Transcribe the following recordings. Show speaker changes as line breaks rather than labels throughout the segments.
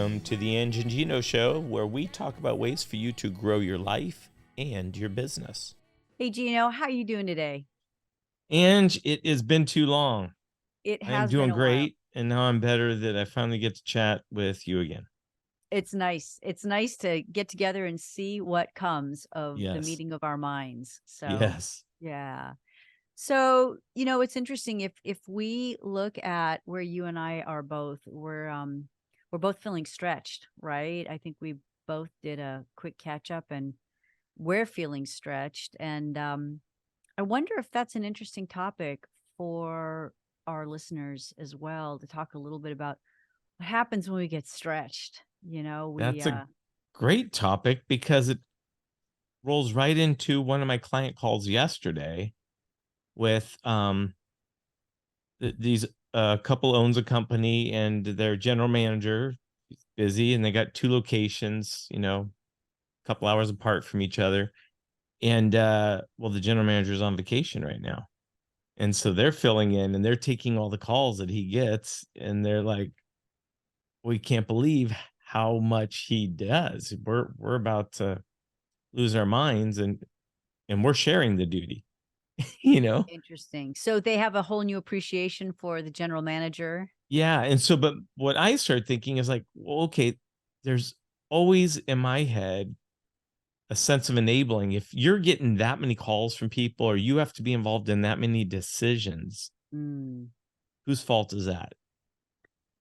Welcome to the Ang&Geno show, where we talk about ways for you to grow your life and your business.
Hey, Gino, how are you doing today?
And it has been too long.
It
I am
has been
doing
a while.
great, and now I'm better that I finally get to chat with you again.
It's nice. It's nice to get together and see what comes of the
Yes.
meeting of our minds. So,
Yes.
yeah. So, it's interesting if we look at where you and I are both, we're both feeling stretched, right? I think we both did a quick catch up and we're feeling stretched. And I wonder if that's an interesting topic for our listeners as well to talk a little bit about what happens when we get stretched. We
That's a great topic because it rolls right into one of my client calls yesterday with these couple owns a company, and their general manager is busy, and they got two locations, a couple hours apart from each other. And well, the general manager is on vacation right now. And so they're filling in and they're taking all the calls that he gets, and they're like, we can't believe how much he does. We're about to lose our minds, and we're sharing the duty, you know?
Interesting. So they have a whole new appreciation for the general manager.
Yeah. And so, but what I start thinking is like, well, okay, there's always in my head a sense of enabling. If you're getting that many calls from people, or you have to be involved in that many decisions,
Mm.
whose fault is that?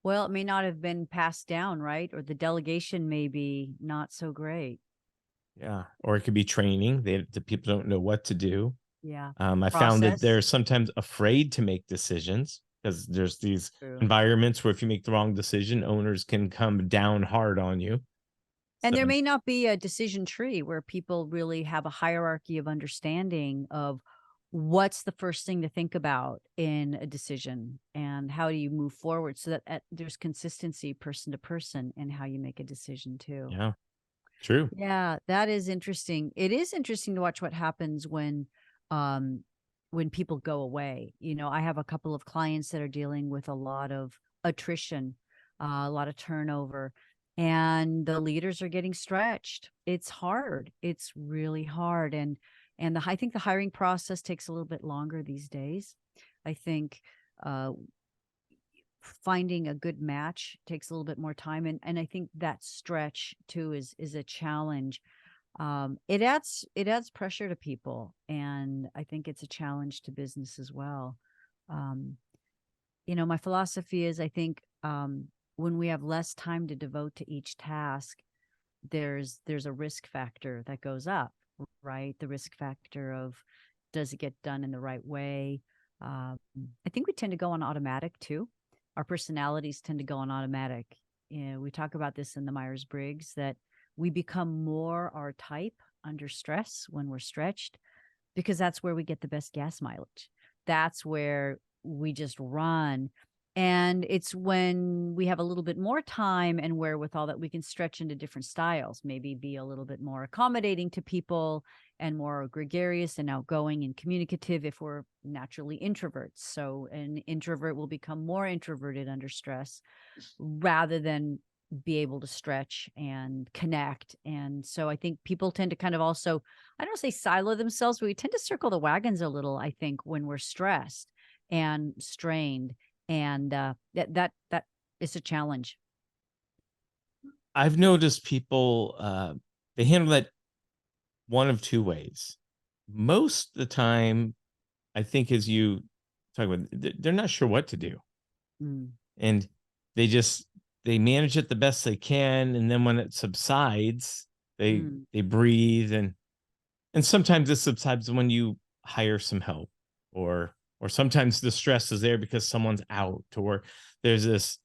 Well, it may not have been passed down, right? Or the delegation may be not so great.
Yeah. Or it could be training. The people don't know what to do.
Yeah.
I found that they're
Process.
sometimes afraid to make decisions because there's these
True.
environments where if you make the wrong decision, owners can come down hard on you.
And
So
there may not be a decision tree where people really have a hierarchy of understanding of what's the first thing to think about in a decision and how do you move forward so that there's consistency person to person in how you make a decision too.
yeah, true.
Yeah, that is interesting. It is interesting to watch what happens um when people go away. I have a couple of clients that are dealing with a lot of attrition, a lot of turnover, and the leaders are getting stretched. It's hard. It's really hard. And I think the hiring process takes a little bit longer these days. I think uh finding a good match takes a little bit more time, and I think that stretch too is a challenge. It adds pressure to people, and I think it's a challenge to business as well. um my philosophy is, I think, when we have less time to devote to each task, there's a risk factor that goes up, right? The risk factor of, does it get done in the right way? um, I think we tend to go on automatic too. Our personalities tend to go on automatic. We talk about this in the Myers-Briggs, that we become more our type under stress when we're stretched, because that's where we get the best gas mileage. That's where we just run. And it's when we have a little bit more time and wherewithal that we can stretch into different styles, maybe be a little bit more accommodating to people and more gregarious and outgoing and communicative if we're naturally introverts. So an introvert will become more introverted under stress rather than be able to stretch and connect. And so I think people tend to kind of also, I don't say silo themselves, but we tend to circle the wagons a little, I think, when we're stressed and strained. And that is a challenge.
I've noticed people they handle that one of two ways. Most of the time, I think, as you talk about, they're not sure what to do,
Mm,
and they just they manage it the best they can, and then when it subsides, they
mm,
they breathe, and sometimes it subsides when you hire some help, or sometimes the stress is there because someone's out, or there's this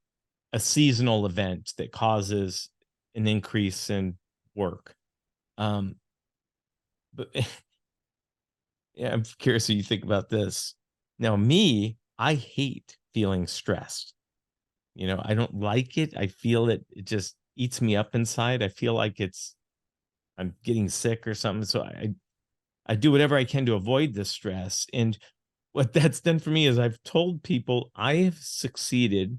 a seasonal event that causes an increase in work. um but yeah, I'm curious what you think about this. Now, me, I hate feeling stressed. I don't like it. I feel it just eats me up inside. I feel like I'm getting sick or something. So I do whatever I can to avoid the stress. And what that's done for me is I've told people I have succeeded,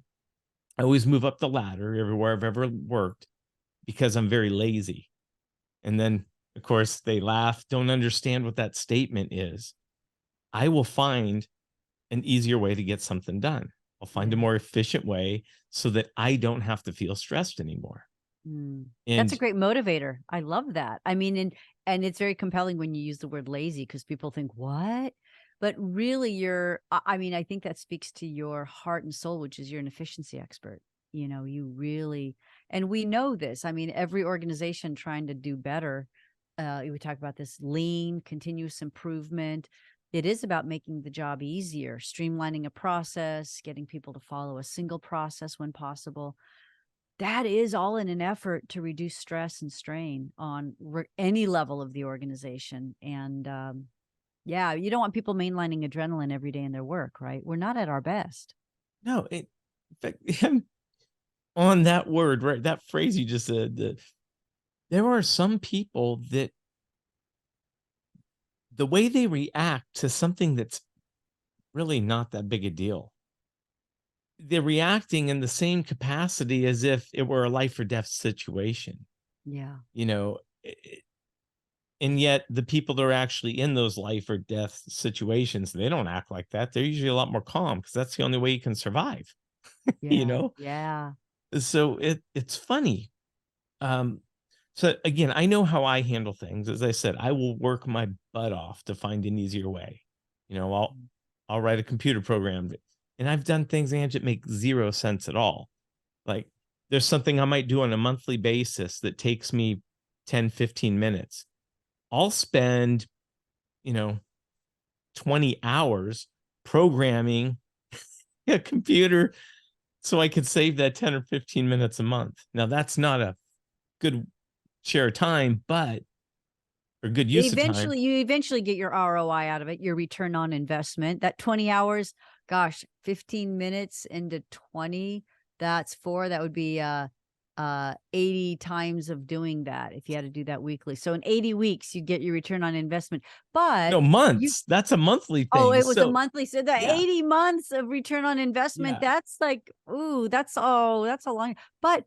I always move up the ladder everywhere I've ever worked because I'm very lazy. And then, of course, they laugh, don't understand what that statement is. I will find an easier way to get something done. I'll find a
Yeah.
more efficient way so that I don't have to feel stressed anymore.
Mm. That's a
And
great motivator. I love that. I mean, and it's very compelling when you use the word lazy because people think, what? But really I mean, I think that speaks to your heart and soul, which is you're an efficiency expert. You know, you really, and we know this. I mean, every organization trying to do better, we talk about this lean, continuous improvement. It is about making the job easier, streamlining a process, getting people to follow a single process when possible. That is all in an effort to reduce stress and strain on any level of the organization. And yeah, you don't want people mainlining adrenaline every day in their work, right? We're not at our best.
no, in fact, on that word, right? That phrase you just said, there are some people that the way they react to something that's really not that big a deal, they're reacting in the same capacity as if it were a life or death situation,
Yeah.
you know. And yet the people that are actually in those life or death situations, they don't act like that. They're usually a lot more calm because that's the only way you can survive, you
Yeah.
know?
Yeah.
So it's funny. Um, so again, I know how I handle things. As I said, I will work my butt off to find an easier way. You know, I'll write a computer program and I've done things and that make zero sense at all. Like there's something I might do on a monthly basis that takes me 10, 15 minutes. I'll spend, you know, 20 hours programming a computer so I could save that 10 or 15 minutes a month. Now that's not a good share of time, but or good use of time.
You eventually get your ROI out of it, your return on investment. That 20 hours, gosh, 15 minutes into 20, that would be 80 times of doing that if you had to do that weekly. So in 80 weeks, you get your return on investment. But
No,
you
months. That's a monthly
oh,
thing.
it was a
So
monthly. So the
yeah,
80 months of return on investment,
yeah,
that's like, ooh, that's a long, but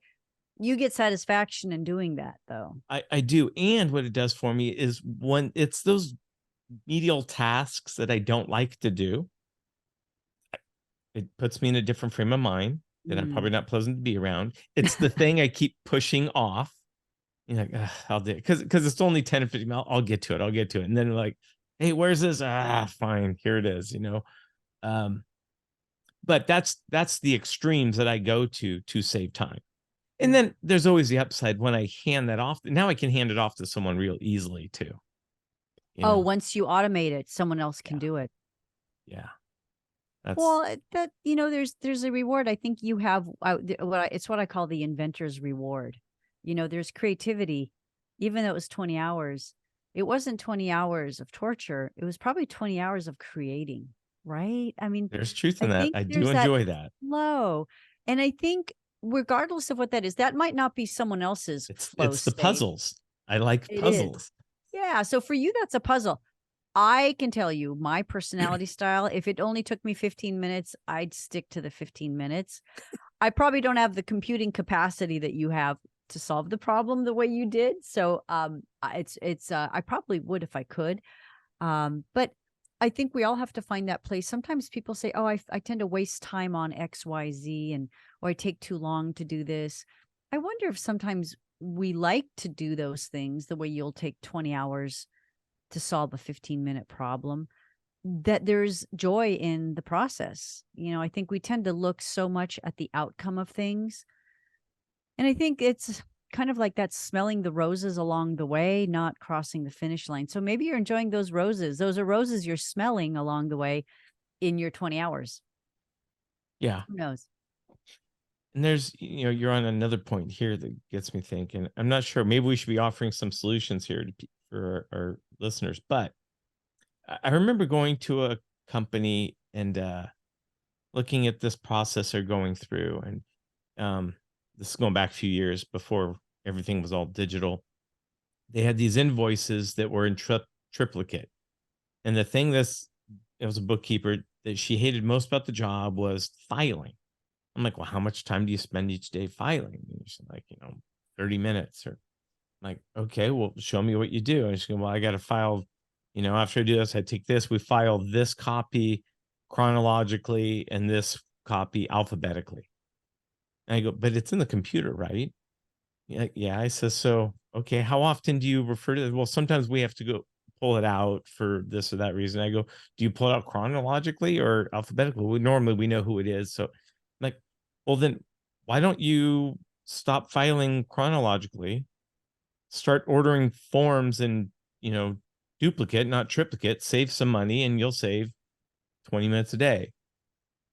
you get satisfaction in doing that though.
I do. And what it does for me is when it's those medial tasks that I don't like to do, it puts me in a different frame of mind that I'm probably
Mm.
not pleasant to be around. It's the thing I keep pushing off. You're like, "Ugh, I'll do it," because it's only 10 or 15. I'll get to it. I'll get to it. And then like, hey, where's this? Ah, fine, here it is. You know. Um, but that's the extremes that I go to save time. And
Yeah.
then there's always the upside when I hand that off. Now I can hand it off to someone real easily too. You
Oh,
know.
once you automate it, someone else can
Yeah.
do it.
Yeah. That's
Well, that there's a reward. I think you have it's what I call the inventor's reward. You know, there's creativity, even though it was 20 hours. It wasn't 20 hours of torture. It was probably 20 hours of creating, right? I mean,
there's truth
I
in that.
think
I do
there's that
enjoy that.
flow. And I think regardless of what that is, that might not be someone else's flow
It's the
state.
puzzles. I like
It is.
puzzles.
Yeah. So for you, that's a puzzle. I can tell you my personality style. If it only took me 15 minutes, I'd stick to the 15 minutes. I probably don't have the computing capacity that you have to solve the problem the way you did. So I probably would if I could. But I think we all have to find that place. Sometimes people say, "Oh, I tend to waste time on XYZ and or I take too long to do this." I wonder if sometimes we like to do those things the way you'll take 20 hours to solve a 15-minute problem, that there's joy in the process. You know, I think we tend to look so much at the outcome of things. And I think it's kind of like that smelling the roses along the way, not crossing the finish line. So maybe you're enjoying those roses. Those are roses you're smelling along the way in your 20 hours.
Yeah.
Who knows?
And there's, you know, you're on another point here that gets me thinking. I'm not sure. Maybe we should be offering some solutions here for our listeners. But I remember going to a company and looking at this process they're going through. And this is going back a few years before everything was all digital. They had these invoices that were in triplicate. And the thing it was a bookkeeper that she hated most about the job was filing. I'm like, well, how much time do you spend each day filing? And she's like, 30 minutes. Or I'm like, okay, well, show me what you do. And she's going, well, I got to file, after I do this, I take this, we file this copy chronologically and this copy alphabetically. And I go, but it's in the computer, right? Yeah, yeah. I says, so okay, how often do you refer to it? Well, sometimes we have to go pull it out for this or that reason. I go, do you pull it out chronologically or alphabetically? Normally we know who it is. So like, well then why don't you stop filing chronologically, start ordering forms and duplicate, not triplicate, save some money and you'll save 20 minutes a day.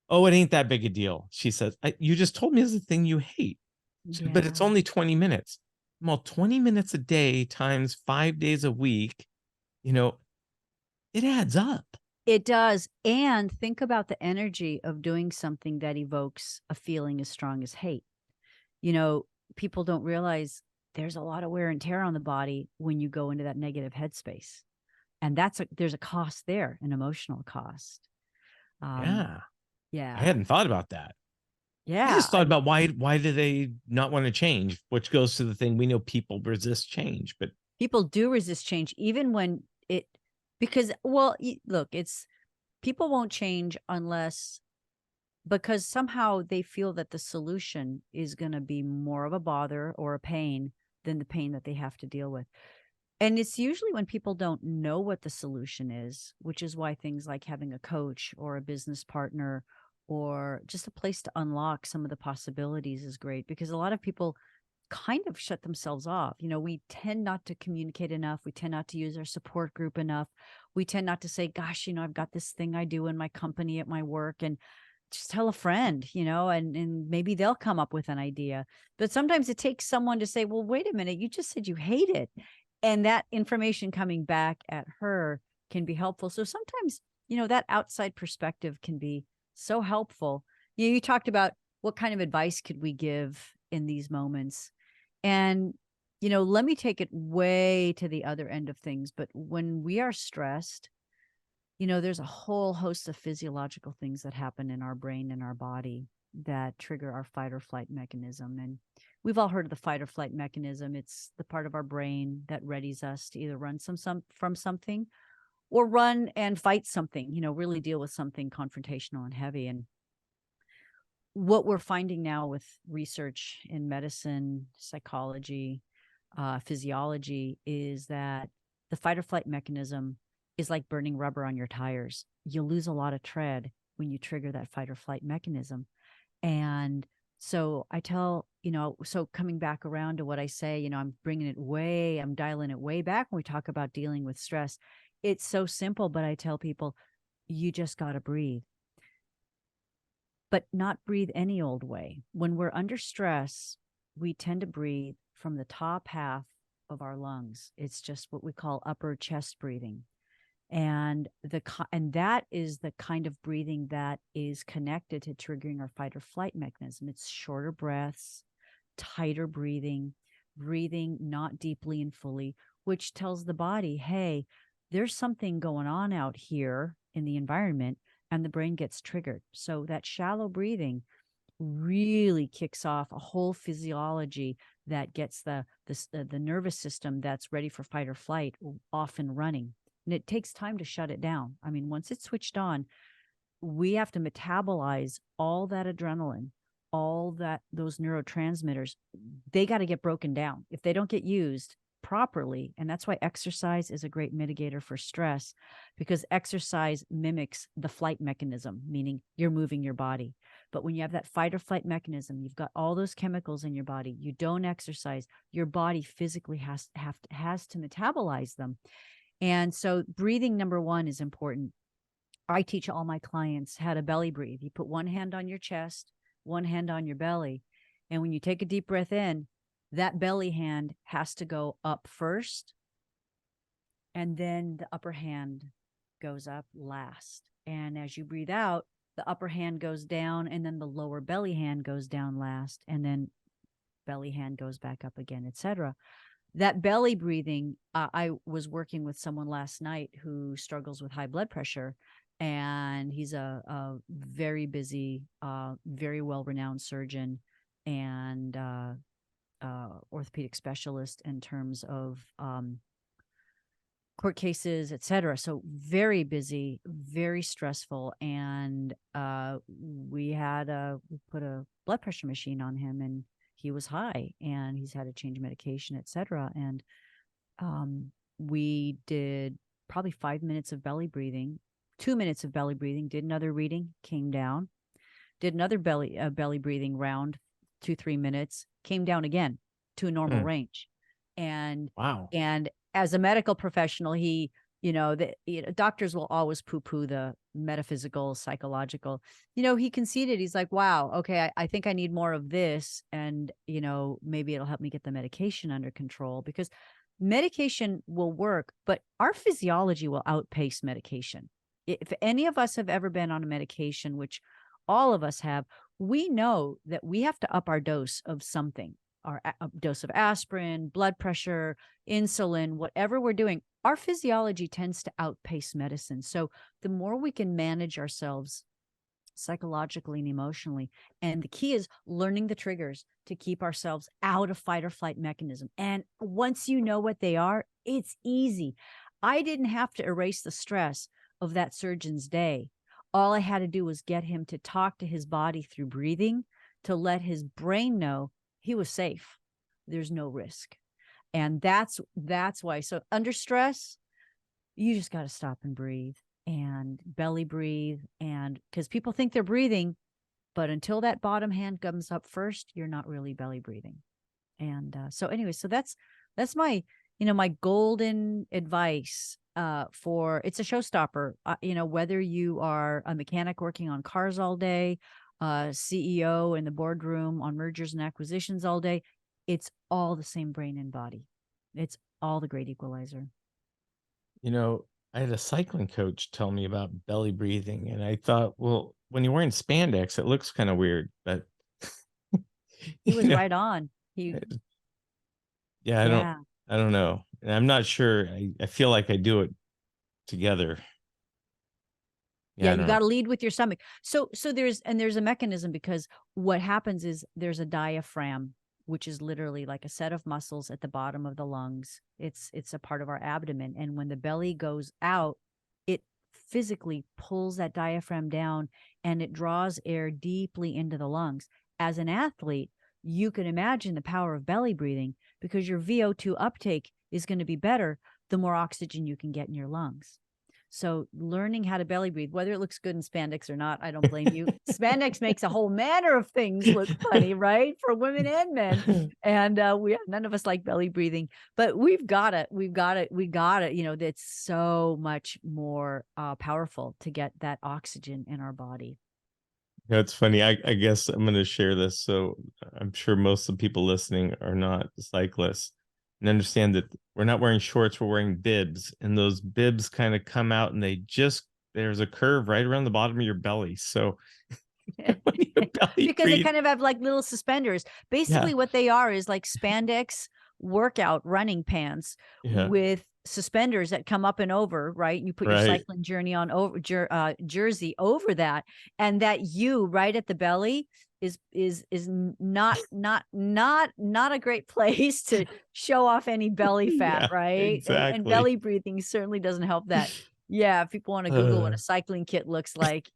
Oh, it ain't that big a deal. She says, you just told me it's a thing you hate. She said, but it's
Yeah.
only 20 minutes. Well, 20 minutes a day times 5 days a week, you know, it adds up.
It does. And think about the energy of doing something that evokes a feeling as strong as hate. You know, people don't realize there's a lot of wear and tear on the body when you go into that negative headspace. And there's a cost there, an emotional cost. Um,
Yeah. I
yeah.
hadn't thought about that. I
Yeah.
just thought about why do they not want to change, which goes to the thing we know people resist change, but
People do resist change, even when it, because, well, look, it's people won't change unless, because somehow they feel that the solution is going to be more of a bother or a pain than the pain that they have to deal with. And it's usually when people don't know what the solution is, which is why things like having a coach or a business partner or just a place to unlock some of the possibilities is great, because a lot of people kind of shut themselves off. We tend not to communicate enough. We tend not to use our support group enough. We tend not to say, gosh, I've got this thing I do in my company, at my work, and just tell a friend, and maybe they'll come up with an idea. But sometimes it takes someone to say, well, wait a minute, you just said you hate it. And that information coming back at her can be helpful. So sometimes, that outside perspective can be so helpful. You talked about what kind of advice could we give in these moments? And, let me take it way to the other end of things. But when we are stressed, there's a whole host of physiological things that happen in our brain and our body that trigger our fight or flight mechanism. And we've all heard of the fight or flight mechanism. It's the part of our brain that readies us to either run from something or run and fight something, really deal with something confrontational and heavy. And what we're finding now with research in medicine, psychology, physiology is that the fight or flight mechanism is like burning rubber on your tires. You lose a lot of tread when you trigger that fight or flight mechanism. And so I tell, so coming back around to what I say, I'm dialing it way back when we talk about dealing with stress. It's so simple, but I tell people, you just got to breathe, but not breathe any old way. When we're under stress, we tend to breathe from the top half of our lungs. It's just what we call upper chest breathing. And that is the kind of breathing that is connected to triggering our fight or flight mechanism. It's shorter breaths, tighter breathing not deeply and fully, which tells the body, hey, there's something going on out here in the environment, and the brain gets triggered. So that shallow breathing really kicks off a whole physiology that gets the nervous system that's ready for fight or flight off and running. And it takes time to shut it down. I mean, once it's switched on, we have to metabolize all that adrenaline, those neurotransmitters. They got to get broken down. If they don't get used properly, and that's why exercise is a great mitigator for stress, because exercise mimics the flight mechanism, meaning you're moving your body. But when you have that fight or flight mechanism, you've got all those chemicals in your body, you don't exercise, your body physically has to metabolize them. And so breathing, number one, is important. I teach all my clients how to belly breathe. You put one hand on your chest, one hand on your belly. And when you take a deep breath in, that belly hand has to go up first. And then the upper hand goes up last. And as you breathe out, the upper hand goes down, and then the lower belly hand goes down last. And then belly hand goes back up again, etc. That belly breathing, I was working with someone last night who struggles with high blood pressure, and he's a very busy, very well-renowned surgeon and orthopedic specialist in terms of court cases, etc. So very busy, very stressful. And we put a blood pressure machine on him, and he was high, and he's had to change medication, etc. And we did probably 5 minutes of belly breathing, 2 minutes of belly breathing, did another reading, came down, did another belly breathing round, 2-3 minutes, came down again to a normal range. And
wow.
And as a medical professional, doctors will always poo-poo the metaphysical, psychological. He conceded. He's like, wow, okay, I think I need more of this. And, maybe it'll help me get the medication under control, because medication will work, but our physiology will outpace medication. If any of us have ever been on a medication, which all of us have, we know that we have to up our dose of something. Our dose of aspirin, blood pressure, insulin, whatever we're doing, our physiology tends to outpace medicine. So the more we can manage ourselves psychologically and emotionally, and the key is learning the triggers to keep ourselves out of fight or flight mechanism. And once you know what they are, it's easy. I didn't have to erase the stress of that surgeon's day. All I had to do was get him to talk to his body through breathing, to let his brain know he was safe. There's no risk. And that's why. So under stress, you just got to stop and breathe and belly breathe. And because people think they're breathing, but until that bottom hand comes up first, you're not really belly breathing. And so anyway, so that's my, my golden advice for, it's a showstopper, whether you are a mechanic working on cars all day, CEO in the boardroom on mergers and acquisitions all day, it's all the same brain and body. It's all the great equalizer.
I had a cycling coach tell me about belly breathing, and I thought, well, when you're wearing spandex, it looks kind of weird, but
he was right on.
Yeah, I don't know. And I'm not sure. I feel like I do it together.
Yeah, you got to lead with your stomach. So there's a mechanism, because what happens is there's a diaphragm, which is literally like a set of muscles at the bottom of the lungs. It's a part of our abdomen. And when the belly goes out, it physically pulls that diaphragm down, and it draws air deeply into the lungs. As an athlete, you can imagine the power of belly breathing, because your VO2 uptake is going to be better the more oxygen you can get in your lungs. So learning how to belly breathe, whether it looks good in spandex or not, I don't blame you. Spandex makes a whole manner of things look funny, right? For women and men. And none of us like belly breathing, but we've got it. That's so much more powerful to get that oxygen in our body.
It's funny. I guess I'm going to share this. So I'm sure most of the people listening are not cyclists, and understand that we're not wearing shorts, we're wearing bibs, and those bibs kind of come out, and there's a curve right around the bottom of your belly. So
because they kind of have like little suspenders. Basically, what they are is like spandex workout running pants with suspenders that come up and over, right? And you put your cycling journey on over jersey over that, and that right at the belly is not a great place to show off any belly fat, right?
Exactly.
And belly breathing certainly doesn't help that. Yeah, if people want to Google what a cycling kit looks like,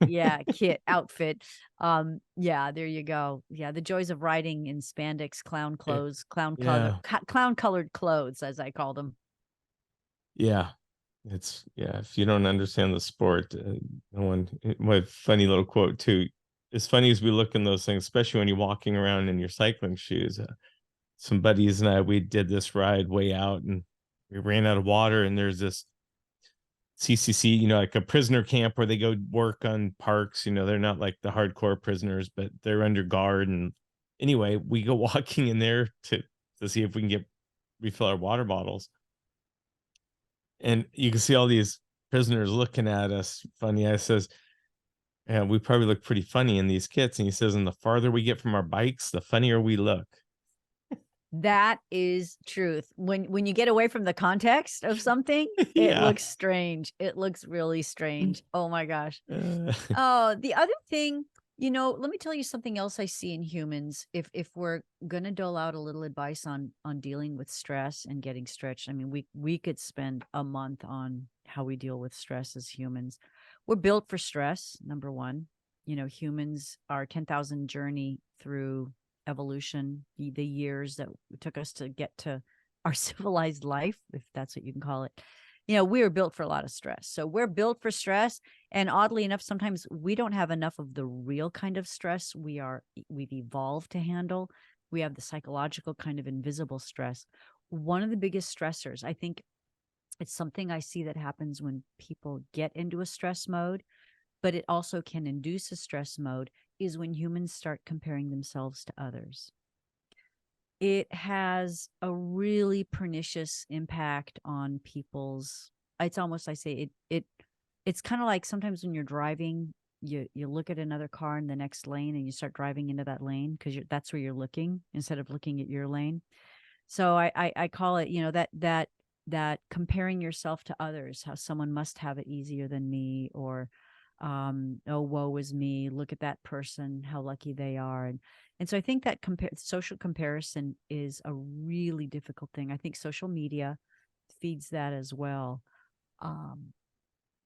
kit outfit. There you go. Yeah, the joys of riding in spandex clown clothes, clown colored clothes, as I call them.
Yeah, if you don't understand the sport, my funny little quote too, as funny as we look in those things, especially when you're walking around in your cycling shoes, some buddies and we did this ride way out, and we ran out of water, and there's this CCC, like a prisoner camp where they go work on parks. They're not like the hardcore prisoners, but they're under guard. And anyway, we go walking in there to see if we can refill our water bottles. And you can see all these prisoners looking at us funny. I says, yeah, we probably look pretty funny in these kits. And he says, and the farther we get from our bikes, the funnier we look.
That is truth. When you get away from the context of something, it
Yeah.
looks strange. It looks really strange. Oh my gosh.
Uh,
Oh, the other thing, let me tell you something else I see in humans. If we're gonna dole out a little advice on dealing with stress and getting stretched, I mean, we could spend a month on how we deal with stress as humans. We're built for stress, number one. Humans, our 10,000 journey through evolution, the years that it took us to get to our civilized life, if that's what you can call it. We are built for a lot of stress. So we're built for stress. And oddly enough, sometimes we don't have enough of the real kind of stress we've evolved to handle. We have the psychological kind of invisible stress. One of the biggest stressors, I think it's something I see that happens when people get into a stress mode, but it also can induce a stress mode, is when humans start comparing themselves to others. It has a really pernicious impact on people's, it's almost, I say it's kind of like sometimes when you're driving, you look at another car in the next lane and you start driving into that lane because that's where you're looking instead of looking at your lane. So I call it, that comparing yourself to others, how someone must have it easier than me, or oh, woe is me, look at that person, how lucky they are. And so I think that social comparison is a really difficult thing. I think social media feeds that as well. Um,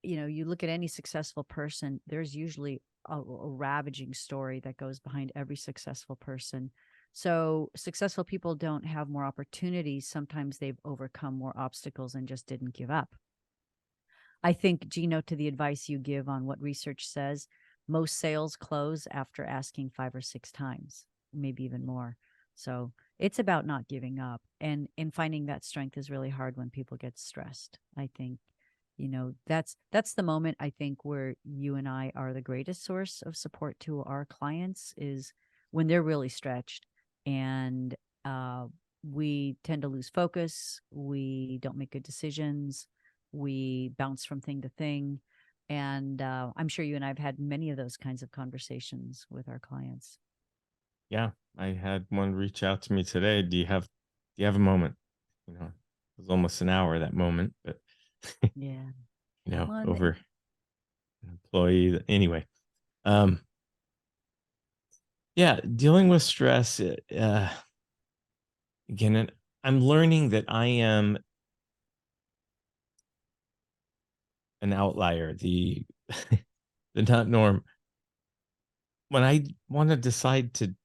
you look at any successful person, there's usually a ravaging story that goes behind every successful person. So successful people don't have more opportunities. Sometimes they've overcome more obstacles and just didn't give up. I think, Gino, to the advice you give on what research says, most sales close after asking 5 or 6 times, maybe even more. So it's about not giving up, and finding that strength is really hard when people get stressed. I think, that's the moment, I think, where you and I are the greatest source of support to our clients, is when they're really stretched, and we tend to lose focus. We don't make good decisions. We bounce from thing to thing. And I'm sure you and I have had many of those kinds of conversations with our clients.
yeah, I had one reach out to me today. Do you have a moment? It was almost an hour that moment, but
Yeah.
over an employee anyway. Um, yeah, dealing with stress. Again, I'm learning that I am an outlier, the the not norm. When I want to decide to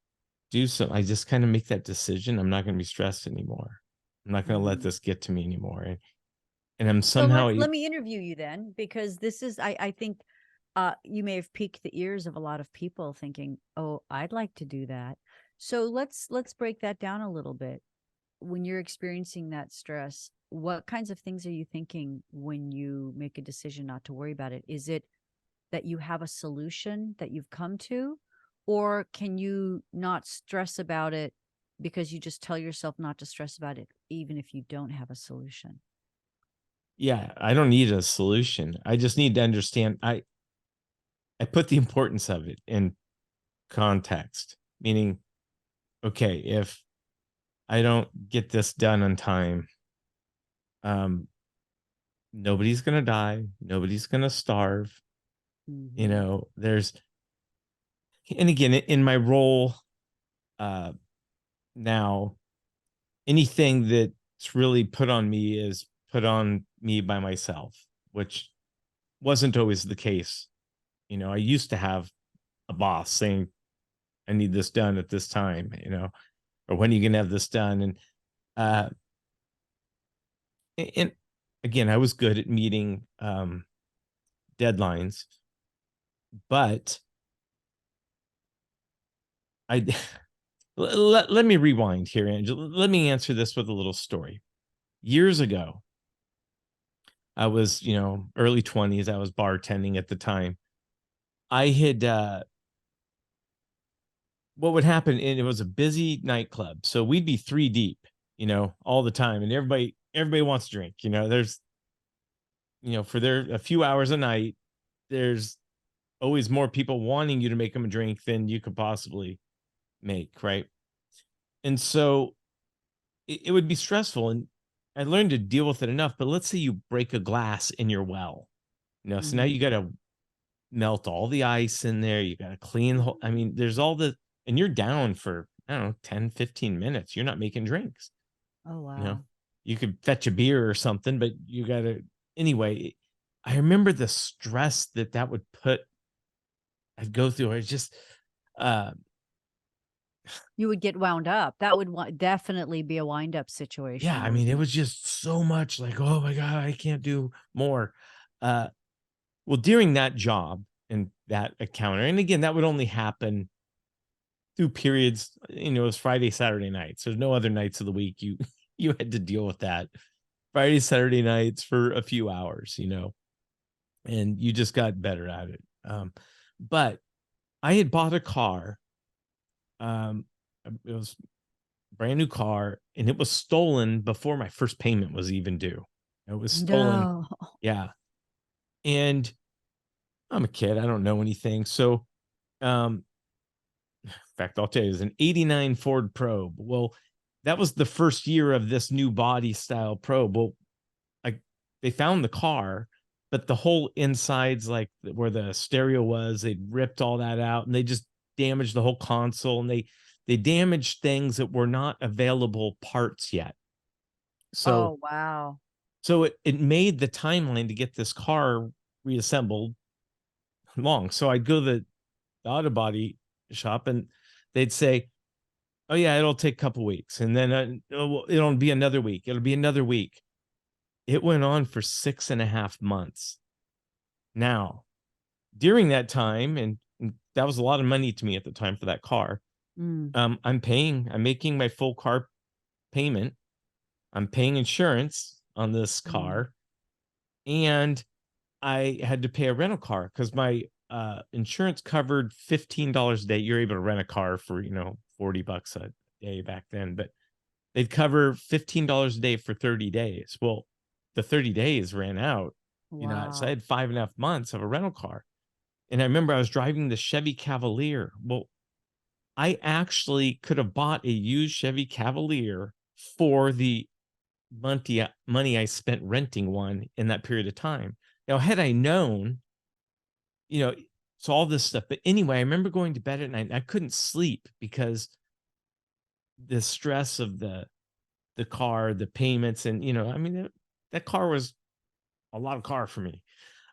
do something, I just kind of make that decision. I'm not going to be stressed anymore. I'm not going to let
Mm.
this get to me anymore. And I'm
So
somehow,
let me interview you then, because this is, I think you may have piqued the ears of a lot of people thinking, oh, I'd like to do that. So let's break that down a little bit. When you're experiencing that stress, what kinds of things are you thinking when you make a decision not to worry about it? Is it that you have a solution that you've come to, or can you not stress about it because you just tell yourself not to stress about it, even if you don't have a solution?
yeah, I don't need a solution. I just need to understand. I put the importance of it in context, meaning, okay, if I don't get this done on time, um, nobody's gonna die, nobody's gonna starve.
Mm-hmm.
There's, and again, in my role, uh, now, anything that's really put on me is put on me by myself, which wasn't always the case. I used to have a boss saying, I need this done at this time, or when are you going to have this done? Uh, and again, I was good at meeting deadlines, but I, let me rewind here, Angela. Let me answer this with a little story. Years ago, I was, early 20s. I was bartending at the time. I had what would happen, and it was a busy nightclub, so we'd be three deep, all the time, and everybody wants to drink. There's, for their a few hours a night, there's always more people wanting you to make them a drink than you could possibly make, right? And so it would be stressful, and I learned to deal with it enough. But let's say you break a glass in your well, so now
Mm.
you got to melt all the ice in there. You got to clean the whole, I mean, there's all the, and you're down for, I don't know, 10, 15 minutes. You're not making drinks,
Oh,
you know,
wow.
you could fetch a beer or something, but you got to, anyway, I remember the stress that that would put, I'd go through. It's just, uh,
You would get wound up. That would definitely be a wind up
yeah,
situation,
I mean, it
wouldn't it?
was just so much like, oh my God, I can't do more. Uh, well, during that job and that encounter, and again, that would only happen through periods, it was Friday, Saturday nights. There's no other nights of the week you you had to deal with that. Friday, Saturday nights for a few hours, and you just got better at it. But I had bought a car. Um, it was a brand new car, and it was stolen before my first payment was even due. It was stolen.
No.
Yeah. And I'm a kid. I don't know anything. So, um, in fact, I'll tell you, it was an 89 Ford Probe. Well, that was the first year of this new body style Probe. Well, like they found the car, but the whole insides, like where the stereo was, they ripped all that out and they just damaged the whole console, and they damaged things that were not available parts yet. So
Oh, wow.
it made the timeline to get this car reassembled long. So I'd go to the auto body shop and they'd say, "Oh yeah, it'll take a couple weeks," and then it'll be another week. It'll be another week. It went on for 6.5 months. Now, during that time, and that was a lot of money to me at the time for that car.
Mm,
I'm making my full car payment. I'm paying insurance on this
mm.
car, and I had to pay a rental car because my insurance covered $15 a day. You're able to rent a car for, $40 a day back then, but they'd cover $15 a day for 30 days. Well, the 30 days ran out, so I
Wow.
had 5.5 months of a rental car. And I remember I was driving the Chevy Cavalier. Well, I actually could have bought a used Chevy Cavalier for the money I spent renting one in that period of time. Now, had I known, you know, so all this stuff. But anyway, I remember going to bed at night and I couldn't sleep because the stress of the car, the payments, and I mean that car was a lot of car for me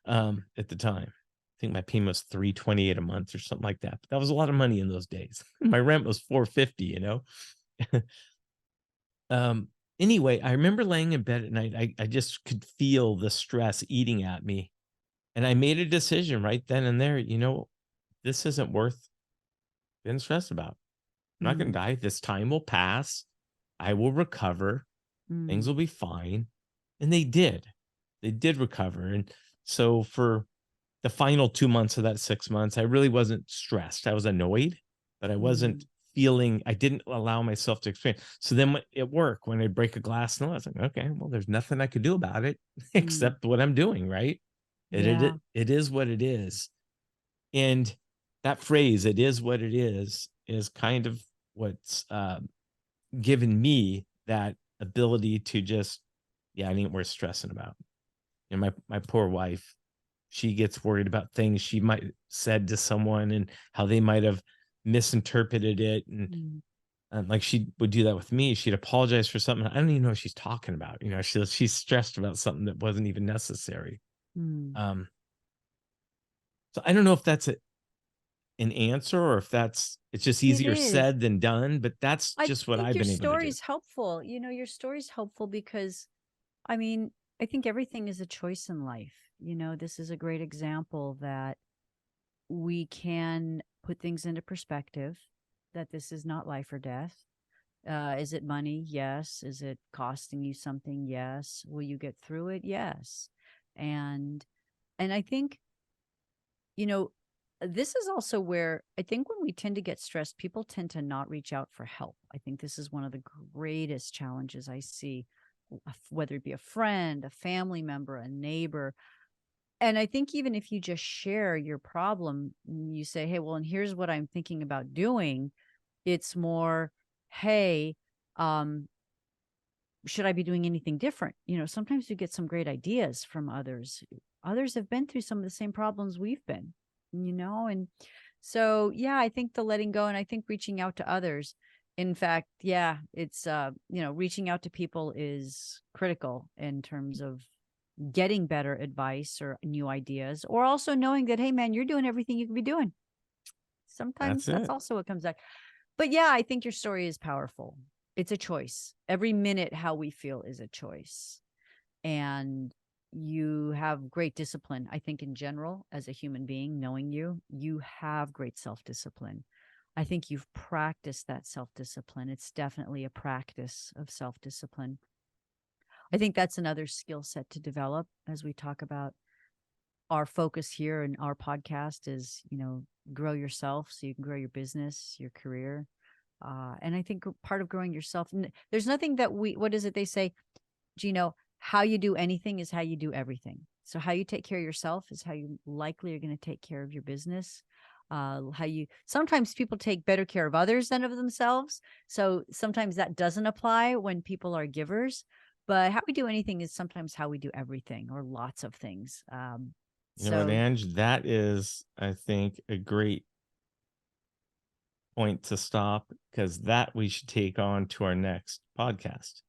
at the time. I think my payment was 328 a month or something like that. But that was a lot of money in those days. My rent was 450. um anyway, I remember laying in bed at night. I just could feel the stress eating at me. And I made a decision right then and there, this isn't worth being stressed about. I'm not gonna
Mm,
die. This time will pass. I will recover. Things
mm,
will be fine. And they did. They did recover. And so for the final 2 months of that 6 months, I really wasn't stressed. I was annoyed, but I wasn't
mm,
feeling I didn't allow myself to experience. So then at work, when I break a glass, no, I was like, okay, well, there's nothing I could do about it
mm.
except what I'm doing, right?
Yeah.
It is what it is. And that phrase, "it is what it is kind of what's given me that ability to just, yeah, it ain't worth stressing about. And my poor wife, she gets worried about things she might said to someone and how they might have misinterpreted it.
Mm,
And like she would do that with me. She'd apologize for something. I don't even know what she's talking about. She's stressed about something that wasn't even necessary.
mm.
Um, so I don't know if that's an answer or if it's just
It
easier
is.
said than done, but that's
I
just what
think
I've
your
been able to do.
story's helpful. Your story's helpful because, I mean, I think everything is a choice in life. This is a great example that we can put things into perspective, that this is not life or death. Is it money? Yes. Is it costing you something? Yes. Will you get through it? Yes. And and I think, you know, this is also where I think when we tend to get stressed, people tend to not reach out for help. I think this is one of the greatest challenges I see, whether it be a friend, a family member, a neighbor. And I think even if you just share your problem, you say, hey, well, and here's what I'm thinking about doing. It's more, hey, um, should I be doing anything different? Sometimes you get some great ideas from others. Others have been through some of the same problems we've been, and so, yeah, I think the letting go, and I think reaching out to others. In fact, yeah, it's, reaching out to people is critical in terms of getting better advice or new ideas, or also knowing that, hey, man, you're doing everything you can be doing. Sometimes
That's
that's
it.
also what comes back. But yeah, I think your story is powerful. It's a choice. Every minute, how we feel is a choice. And you have great discipline. I think in general, as a human being, knowing you have great self-discipline. I think you've practiced that self-discipline. It's definitely a practice of self-discipline. I think that's another skill set to develop as we talk about our focus here in our podcast is, grow yourself so you can grow your business, your career. And I think part of growing yourself, there's nothing that what is it they say, Gino, how you do anything is how you do everything. So how you take care of yourself is how you likely are going to take care of your business. Sometimes people take better care of others than of themselves. So sometimes that doesn't apply when people are givers, but how we do anything is sometimes how we do everything or lots of things.
You know what,
So
Ange? That is, I think, a great point to stop, because that we should take on to our next podcast.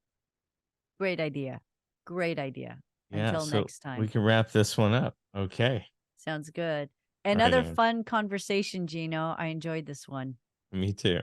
great idea. Great idea.
Yeah,
Until
so
next
we
time.
can wrap this one up. Okay.
Sounds good.
All right,
Another
Ange.
fun conversation, Gino. I enjoyed this one.
Me too.